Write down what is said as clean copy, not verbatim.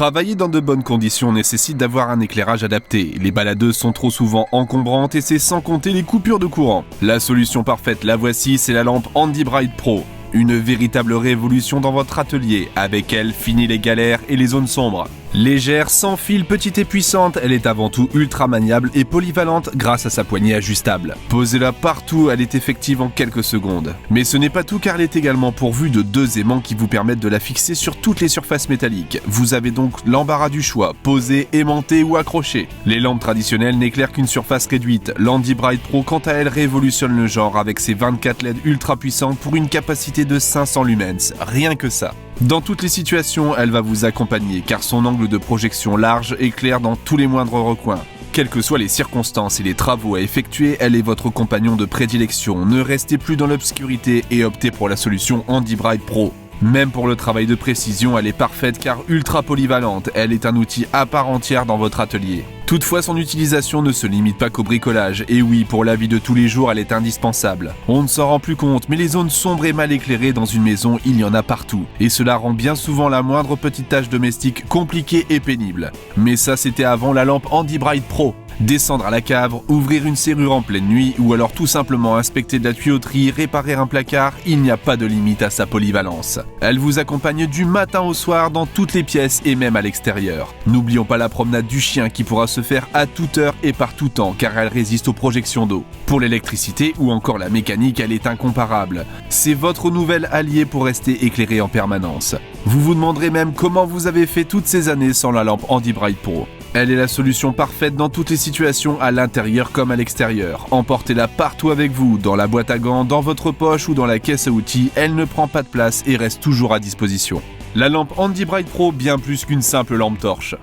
Travailler dans de bonnes conditions nécessite d'avoir un éclairage adapté. Les baladeuses sont trop souvent encombrantes et c'est sans compter les coupures de courant. La solution parfaite, la voici, c'est la lampe Handy Bright Pro. Une véritable révolution dans votre atelier. Avec elle, fini les galères et les zones sombres. Légère, sans fil, petite et puissante, elle est avant tout ultra maniable et polyvalente grâce à sa poignée ajustable. Posez-la partout, elle est effective en quelques secondes. Mais ce n'est pas tout car elle est également pourvue de 2 aimants qui vous permettent de la fixer sur toutes les surfaces métalliques. Vous avez donc l'embarras du choix, poser, aimanter ou accrocher. Les lampes traditionnelles n'éclairent qu'une surface réduite. L'Handy Bright Pro, quant à elle, révolutionne le genre avec ses 24 LED ultra puissantes pour une capacité de 500 lumens. Rien que ça. Dans toutes les situations, elle va vous accompagner car son angle de projection large éclaire dans tous les moindres recoins. Quelles que soient les circonstances et les travaux à effectuer, elle est votre compagnon de prédilection. Ne restez plus dans l'obscurité et optez pour la solution Handy Bright Pro. Même pour le travail de précision, elle est parfaite car ultra polyvalente. Elle est un outil à part entière dans votre atelier. Toutefois, son utilisation ne se limite pas qu'au bricolage. Et oui, pour la vie de tous les jours, elle est indispensable. On ne s'en rend plus compte, mais les zones sombres et mal éclairées dans une maison, il y en a partout. Et cela rend bien souvent la moindre petite tâche domestique compliquée et pénible. Mais ça, c'était avant la lampe Handy Bright Pro. Descendre à la cave, ouvrir une serrure en pleine nuit ou alors tout simplement inspecter de la tuyauterie, réparer un placard, il n'y a pas de limite à sa polyvalence. Elle vous accompagne du matin au soir dans toutes les pièces et même à l'extérieur. N'oublions pas la promenade du chien qui pourra se faire à toute heure et par tout temps car elle résiste aux projections d'eau. Pour l'électricité ou encore la mécanique, elle est incomparable. C'est votre nouvel allié pour rester éclairé en permanence. Vous vous demanderez même comment vous avez fait toutes ces années sans la lampe Handy Bright Pro. Elle est la solution parfaite dans toutes les situations, à l'intérieur comme à l'extérieur. Emportez-la partout avec vous, dans la boîte à gants, dans votre poche ou dans la caisse à outils, elle ne prend pas de place et reste toujours à disposition. La lampe Handy Bright Pro, bien plus qu'une simple lampe torche.